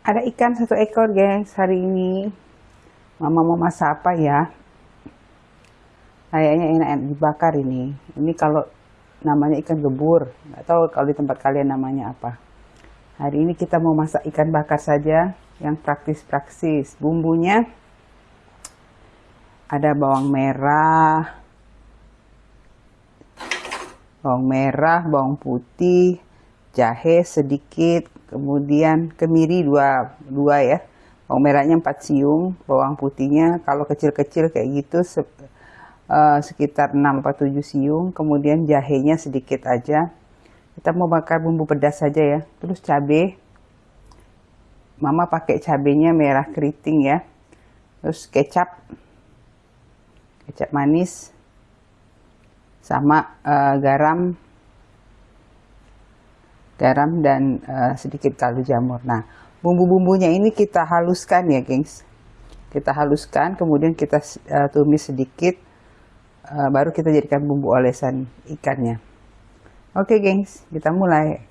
Ada ikan 1 ekor, gengs. Hari ini Mama mau masak apa ya? Kayaknya enak dibakar ini. Ini kalau namanya ikan gebur. Nggak tahu kalau di tempat kalian namanya apa. Hari ini kita mau masak ikan bakar saja, yang praktis-praktis. Bumbunya ada bawang merah, bawang putih, jahe sedikit, kemudian kemiri dua ya. Bawang merahnya 4 siung, bawang putihnya kalau kecil-kecil kayak gitu sekitar 6 atau 7 siung, kemudian jahenya sedikit aja. Kita mau bakar bumbu pedas saja ya. Terus cabai, Mama pakai cabenya merah keriting ya. Terus kecap manis, sama garam dan sedikit kaldu jamur. Nah, bumbu-bumbunya ini kita haluskan ya, gengs. Kita haluskan, kemudian kita tumis sedikit, baru kita jadikan bumbu olesan ikannya. Oke, gengs, kita mulai.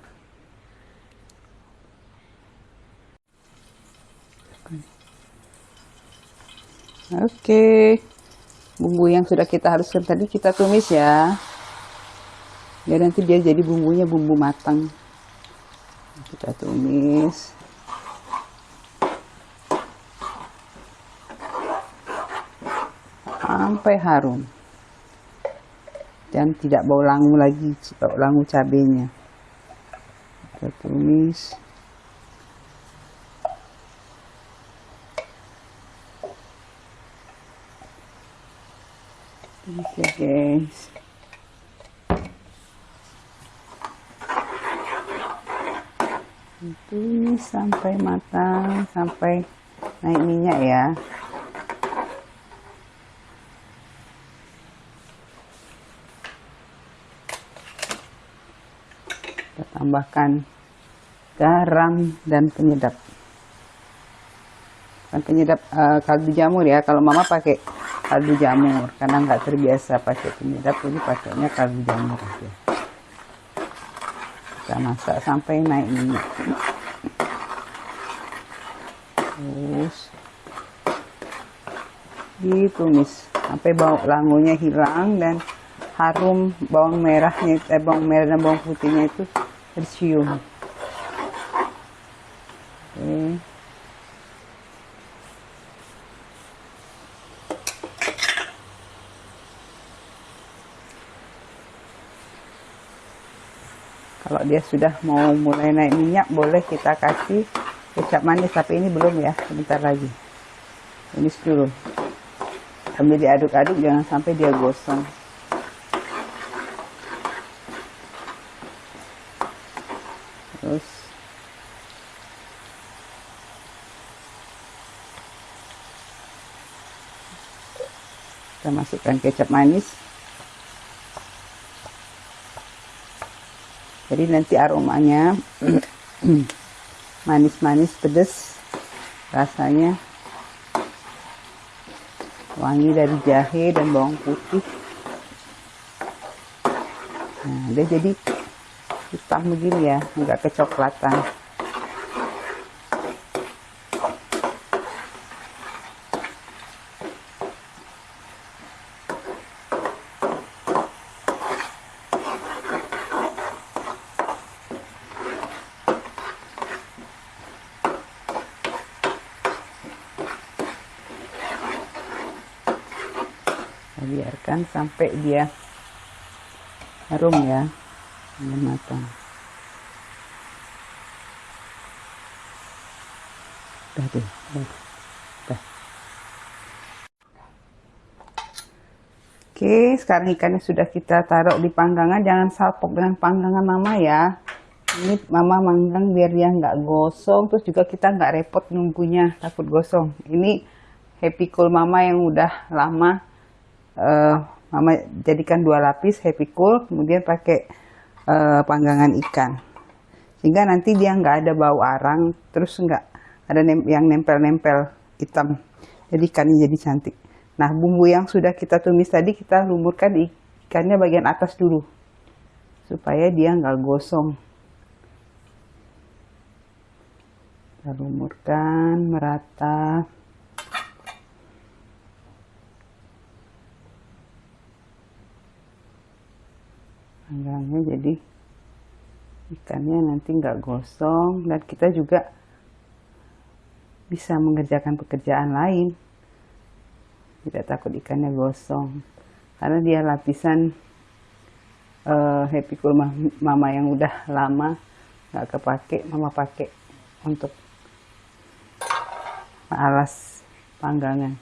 Oke, bumbu yang sudah kita haluskan tadi kita tumis ya. Ya, nanti dia jadi bumbunya bumbu matang. Kita tumis. Sampai harum. Dan tidak bau langu lagi, bau langu cabenya. Kita tumis. Oke, guys. Tumis sampai matang, sampai naik minyak ya. Kita tambahkan garam dan penyedap. Penyedap kaldu jamur ya. Kalau Mama pakai kaldu jamur karena nggak terbiasa pakai penyedap, jadi pakainya kaldu jamur aja. Kita masak sampai naik minyak. Terus ditumis sampai bau langunya hilang dan harum bawang merah dan bawang putihnya itu tercium. Oke. Kalau dia sudah mau mulai naik minyak, boleh kita kasih kecap manis, tapi ini belum ya, sebentar lagi. Tumis dulu. Sambil diaduk-aduk, jangan sampai dia gosong. Terus kita masukkan kecap manis. Jadi nanti aromanya manis-manis, pedas, rasanya wangi dari jahe dan bawang putih. Nah, dia jadi hitam begini ya, enggak kecoklatan. Biarkan sampai dia harum ya, dan matang. Udah. Oke, sekarang ikannya sudah kita taruh di panggangan. Jangan salpok dengan panggangan Mama ya. Ini Mama manggang biar dia nggak gosong, terus juga kita nggak repot nunggunya, takut gosong. Ini Happy Cool Mama yang udah lama. Mama jadikan 2 lapis Happy Cool, kemudian pakai panggangan ikan, sehingga nanti dia nggak ada bau arang, terus nggak ada yang nempel-nempel hitam, jadi ikannya jadi cantik. Nah, bumbu yang sudah kita tumis tadi kita lumurkan di ikannya bagian atas dulu supaya dia nggak gosong. Kita lumurkan merata. Panggangnya jadi ikannya nanti nggak gosong, dan kita juga bisa mengerjakan pekerjaan lain, tidak takut ikannya gosong karena dia lapisan Happy Cool Mama yang udah lama nggak kepake. Mama pakai untuk alas panggangan.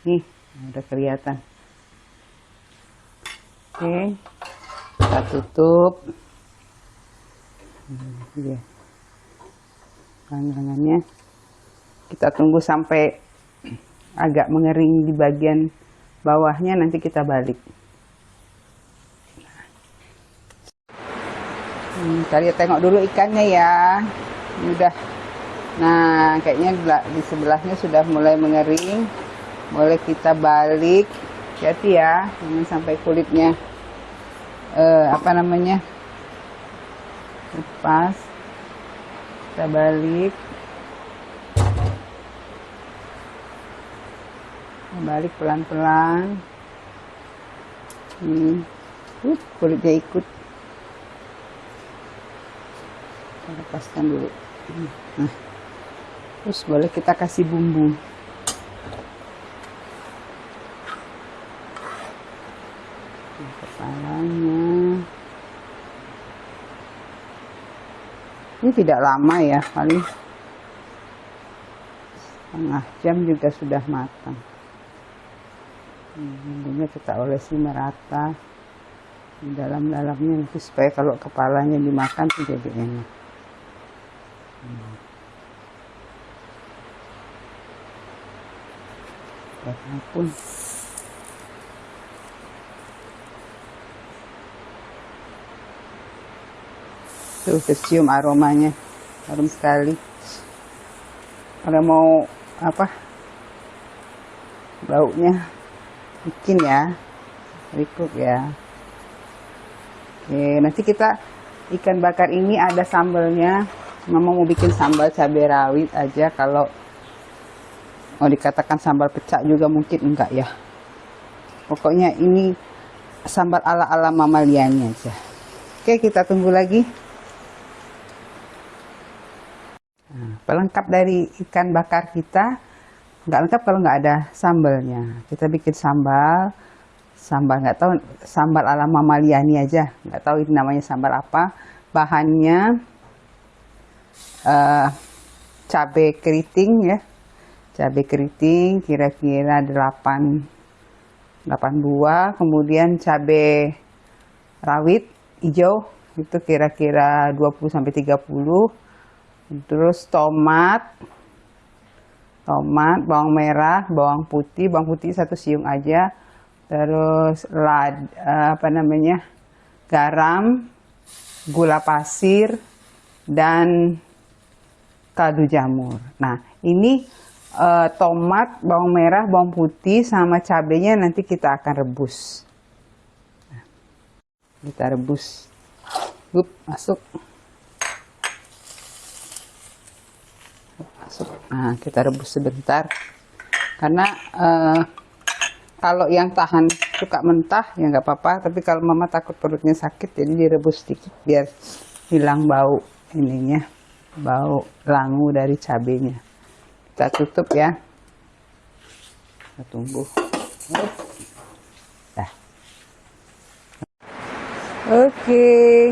Nih udah kelihatan. Oke, kita tutup. Dia panggangannya kita tunggu sampai agak mengering di bagian bawahnya, nanti kita balik. Tadi tengok dulu ikannya ya, udah. Nah, kayaknya di sebelahnya sudah mulai mengering. Boleh kita balik. Hati-hati ya, jangan sampai kulitnya lepas. Kita balik. Balik pelan-pelan. Kulitnya ikut. Kita lepaskan dulu. Nah, terus boleh kita kasih bumbu. Kepalanya. Ini tidak lama ya, paling setengah jam juga sudah matang. Bumbunya kita olesi merata di dalam-dalamnya nanti supaya kalau kepalanya dimakan tuh jadi enak. Apapun. Tuh kecium aromanya, harum sekali. Kalau mau baunya bikin ya, berikut ya. Oke, nanti kita ikan bakar ini ada sambalnya. Mama mau bikin sambal cabai rawit aja. Kalau mau dikatakan sambal pecak juga mungkin enggak ya. Pokoknya ini sambal ala-ala Mama Liani aja. Oke, kita tunggu lagi. Nah, pelengkap dari ikan bakar kita nggak lengkap kalau nggak ada sambalnya. Kita bikin sambal nggak tahu, sambal ala Mama Liani aja, nggak tahu ini namanya sambal apa. Bahannya cabai keriting ya, cabai keriting kira-kira 8 buah, kemudian cabai rawit hijau itu kira-kira 20-30, terus tomat, bawang merah, bawang putih 1 siung aja, terus garam, gula pasir, dan kaldu jamur. Nah, ini tomat, bawang merah, bawang putih sama cabenya nanti kita akan rebus. Nah, kita rebus. Masuk. Nah, kita rebus sebentar. Karena kalau yang tahan suka mentah ya nggak apa-apa, tapi kalau Mama takut perutnya sakit jadi direbus sedikit biar hilang bau ininya, bau langu dari cabenya. Kita tutup ya. Kita tunggu. Dah. Oke.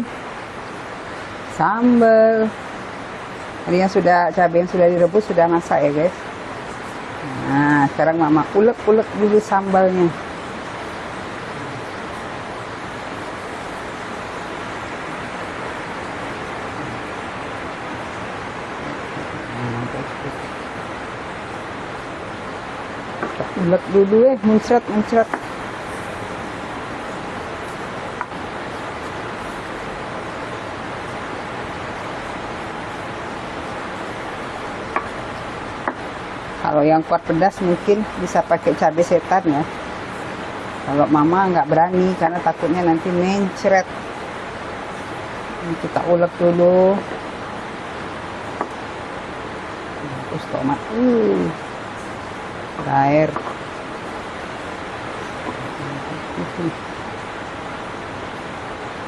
Sambal. Ini yang cabai yang sudah direbus sudah masak ya guys. Nah, sekarang Mama ulek-ulek dulu sambalnya. Ulek dulu muncrat. Kalau yang kuat pedas mungkin bisa pakai cabai setan ya. Kalau Mama nggak berani karena takutnya nanti mencret. Ini kita ulek dulu. terus tomat air.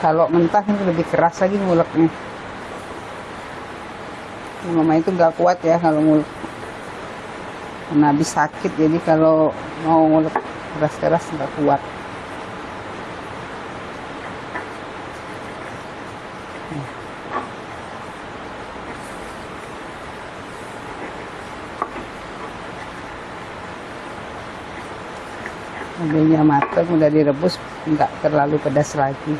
Kalau mentah ini lebih keras lagi nguleknya. Mama itu nggak kuat ya kalau ngulek, karena habis sakit, jadi kalau mau ngulek keras-keras nggak kuat. Cabenya matang, udah direbus, nggak terlalu pedas lagi.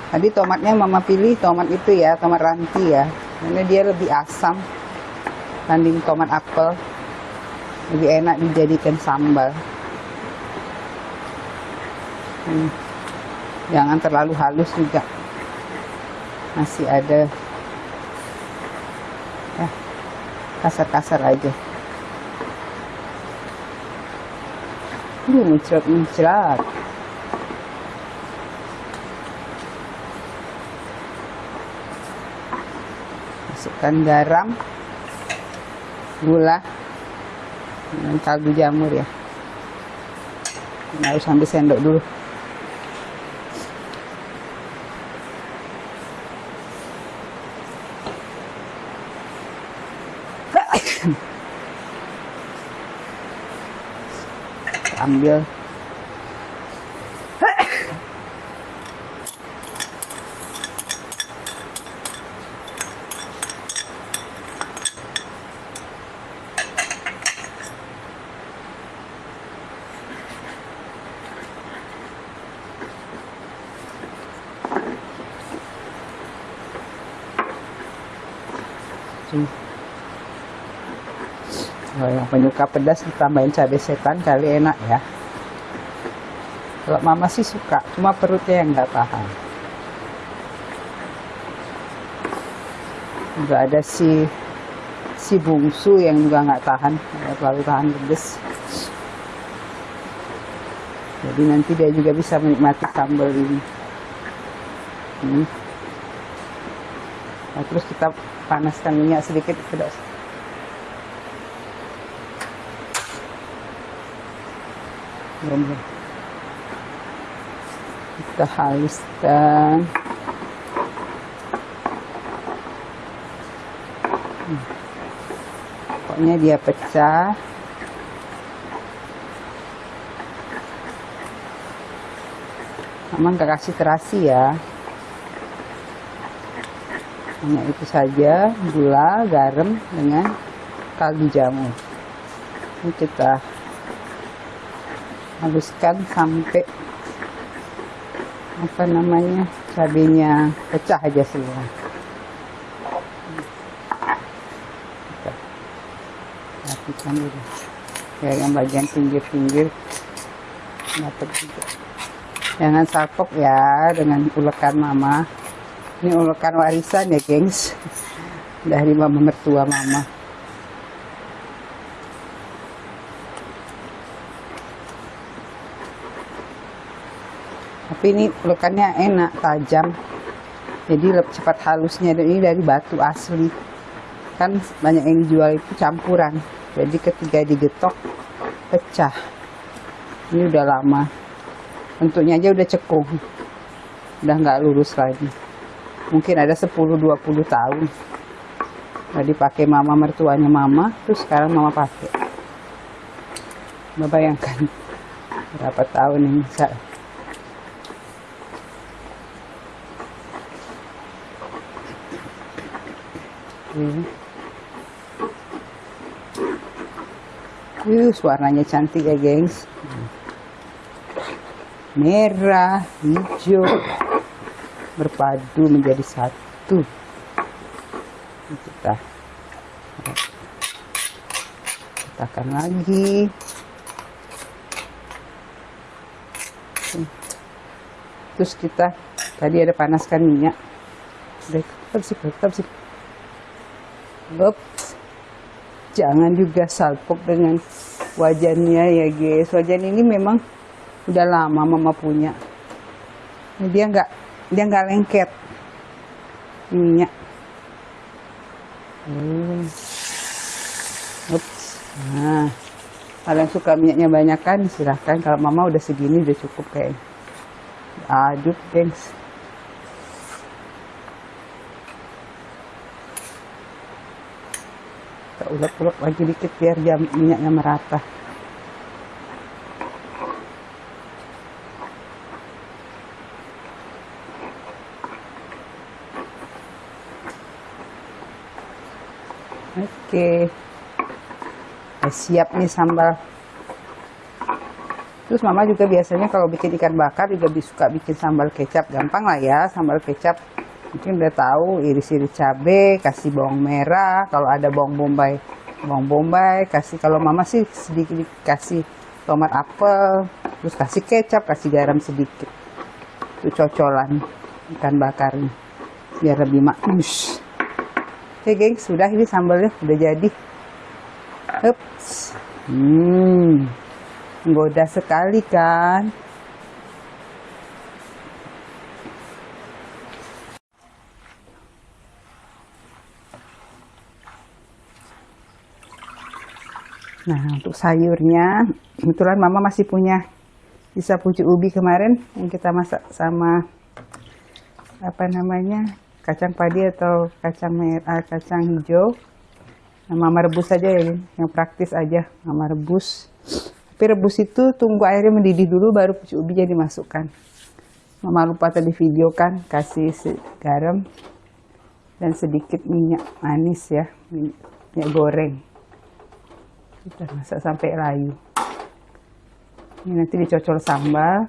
Tadi tomatnya mama pilih tomat itu ya, tomat ranti ya, karena dia lebih asam dibanding tomat apel, lebih enak dijadikan sambal. Jangan terlalu halus juga, masih ada ya, kasar-kasar aja. Muncrat-muncrat. Masukkan garam, gula, dan kaldu jamur ya. Ini harus ambil sendok dulu. Ambil kalau yang penyuka pedas ditambahin cabai setan kali enak ya. Kalau mama sih suka, cuma perutnya yang nggak tahan. Juga ada si bungsu yang juga nggak tahan, nggak terlalu tahan pedas. Jadi nanti dia juga bisa menikmati sambal ini. Nah, terus kita panaskan minyak sedikit pedas. Kita haluskan. Pokoknya dia pecah. Mama nggak kasih terasi ya. Hanya itu saja, gula, garam dengan kaldu jamur. Ini kita haluskan sampai cabenya pecah aja semua. Kita rapikan dulu ya, yang bagian pinggir-pinggir dapat juga. Jangan salpok ya dengan ulekan mama. Ini ulekan warisan ya gengs, dari mama mertua mama. Tapi ini ulekannya enak, tajam, jadi cepat halusnya. Dan ini dari batu asli, kan banyak yang jual itu campuran, jadi ketika digetok pecah. Ini udah lama, bentuknya aja udah cekung, udah nggak lurus lagi. Mungkin ada 10-20 tahun udah dipakai mama mertuanya mama, terus sekarang mama pakai. Bayangkan berapa tahun ini. Warnanya cantik ya gengs, merah hijau berpadu menjadi satu. Kita letakkan lagi. Terus kita tadi ada panaskan minyak, tetap sih. Jangan juga salpok dengan wajannya ya guys. Wajan ini memang udah lama mama punya. Dia nggak dia nggak lengket minyak. Ups. Nah, kalau yang suka minyaknya banyak kan silahkan, kalau mama udah segini udah cukup kayaknya. Aduk gengs. Kita ulek-ulek lagi dikit biar minyaknya merata. Oke. Nah, siap nih sambal. Terus mama juga biasanya kalau bikin ikan bakar juga suka bikin sambal kecap. Gampang lah ya sambal kecap. Mungkin udah tahu, iris-iris cabai, kasih bawang merah, kalau ada bawang bombay kasih. Kalau mama sih sedikit kasih tomat apel, terus kasih kecap, kasih garam sedikit. Itu cocolan ikan bakarnya biar lebih manis. Oke gengs, sudah, ini sambalnya udah jadi. Ups. Menggoda sekali kan. Nah, untuk sayurnya, kebetulan mama masih punya sisa pucuk ubi kemarin yang kita masak sama apa namanya, kacang padi atau kacang merah, kacang hijau. Nah, mama rebus aja ya, yang praktis aja, mama rebus. Tapi rebus itu tunggu airnya mendidih dulu baru pucuk ubinya dimasukkan. Mama lupa tadi video kan, kasih garam dan sedikit minyak manis ya, minyak goreng. Kita masak sampai layu. Ini nanti dicocol sambal,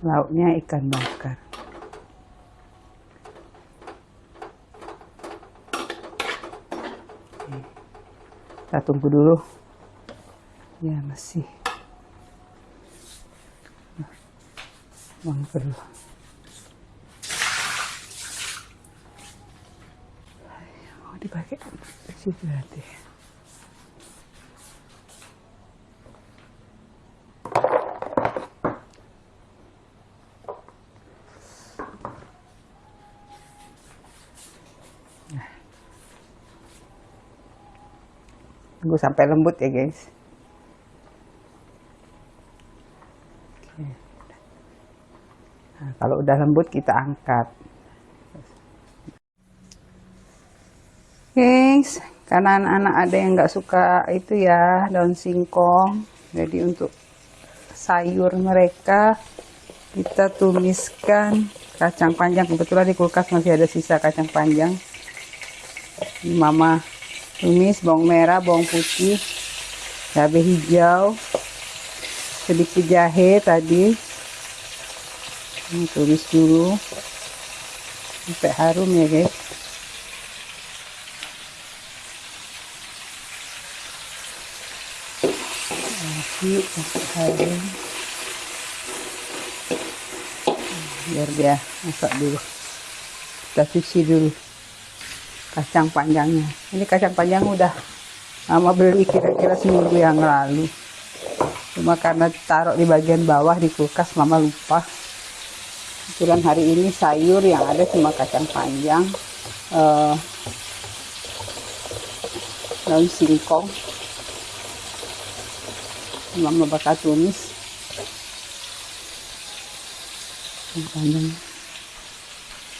lauknya ikan bakar. Kita tunggu dulu. Ya masih. Bang perlu. Mau dipakai di situ nanti. Tunggu sampai lembut ya guys. Oke. Nah, kalau udah lembut kita angkat. Guys, karena anak-anak ada yang nggak suka itu ya daun singkong, jadi untuk sayur mereka kita tumiskan kacang panjang. Kebetulan di kulkas masih ada sisa kacang panjang. Ini mama tumis bawang merah, bawang putih, cabai hijau, sedikit jahe tadi. Ini tumis dulu sampai harum ya guys. Masih sampai harum. Biar dia masak dulu. Kita cuci dulu kacang panjangnya. Ini kacang panjang udah mama beli kira-kira seminggu yang lalu. Cuma karena taruh di bagian bawah di kulkas mama lupa. Kebetulan hari ini sayur yang ada cuma kacang panjang, daun singkong. Mama bakal tumis. Panjang.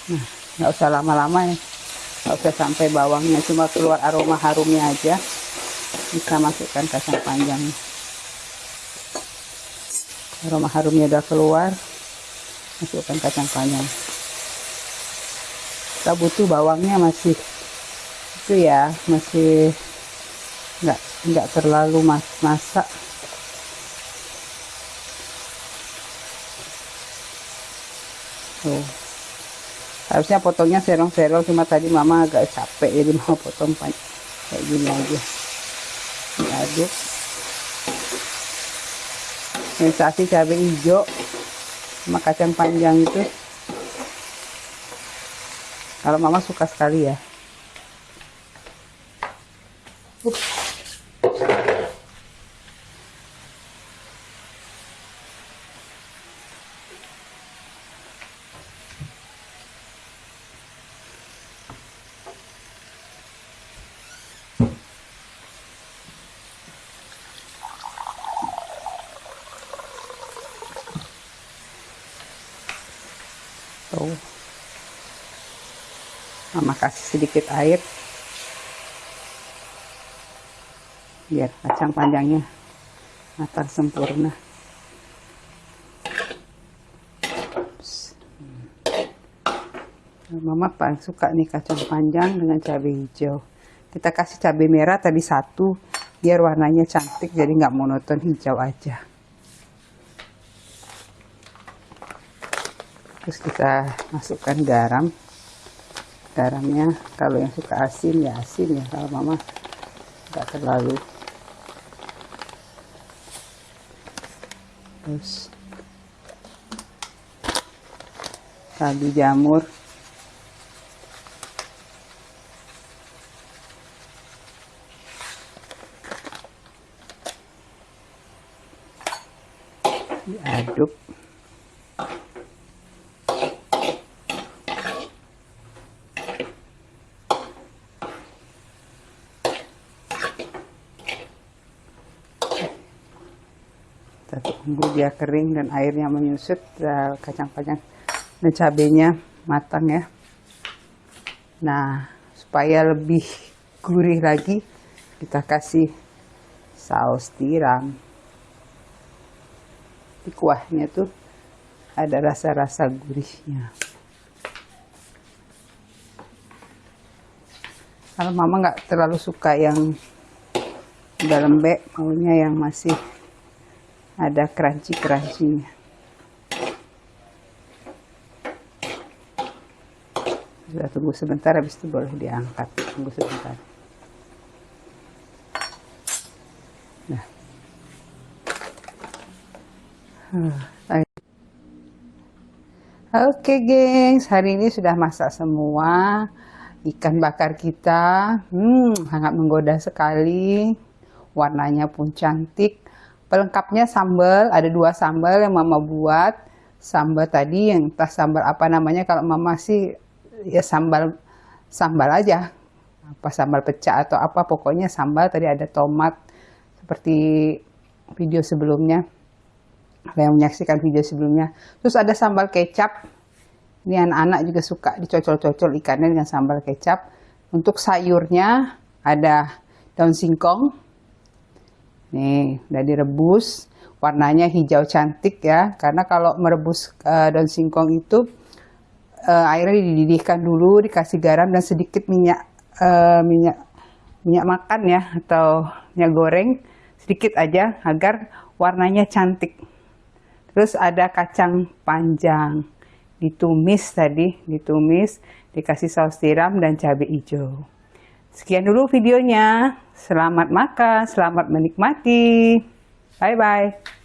Nah, nggak usah lama-lama ya. Nggak usah sampai bawangnya, cuma keluar aroma harumnya aja. Bisa masukkan kacang panjang. Aroma harumnya udah keluar, masukkan kacang panjang. Kita butuh bawangnya masih itu ya, masih nggak terlalu masak. Tuh. Harusnya potongnya serong-serong, cuma tadi mama agak capek jadi mau potong kayak gini aja. Diaduk. Sensasi cabai hijau sama kacang panjang itu kalau mama suka sekali ya. Tuh. Mama kasih sedikit air biar kacang panjangnya matang sempurna. Mama paling suka nih kacang panjang dengan cabai hijau. Kita kasih cabai merah tadi 1 biar warnanya cantik, jadi nggak monoton hijau aja. Terus kita masukkan garam. Garamnya kalau yang suka asin ya asin ya, kalau mama nggak terlalu. Terus kaldu jamur, diaduk. Kita tunggu dia kering dan airnya menyusut, kacang panjang dan cabenya matang ya. Nah, supaya lebih gurih lagi, kita kasih saus tiram. Di kuahnya tuh ada rasa-rasa gurihnya. Kalau mama nggak terlalu suka yang udah lembek, maunya yang masih ada crunchy-crunchy-nya. Kita tunggu sebentar, habis itu boleh diangkat. Tunggu sebentar. Nah. Oke gengs, hari ini sudah masak semua ikan bakar kita. Sangat menggoda sekali, warnanya pun cantik. Pelengkapnya sambal, ada 2 sambal yang mama buat. Sambal tadi yang entah sambal apa namanya, kalau mama sih ya sambal aja, apa sambal pecah atau apa, pokoknya sambal. Tadi ada tomat seperti video sebelumnya, kalau yang menyaksikan video sebelumnya. Terus ada sambal kecap. Ini anak-anak juga suka dicocol-cocol ikannya dengan sambal kecap. Untuk sayurnya ada daun singkong. Nih, udah direbus. Warnanya hijau cantik ya. Karena kalau merebus daun singkong itu airnya dididihkan dulu, dikasih garam dan sedikit minyak makan ya, atau minyak goreng sedikit aja agar warnanya cantik. Terus ada kacang panjang, ditumis tadi, dikasih saus tiram dan cabai hijau. Sekian dulu videonya. Selamat makan, selamat menikmati. Bye-bye.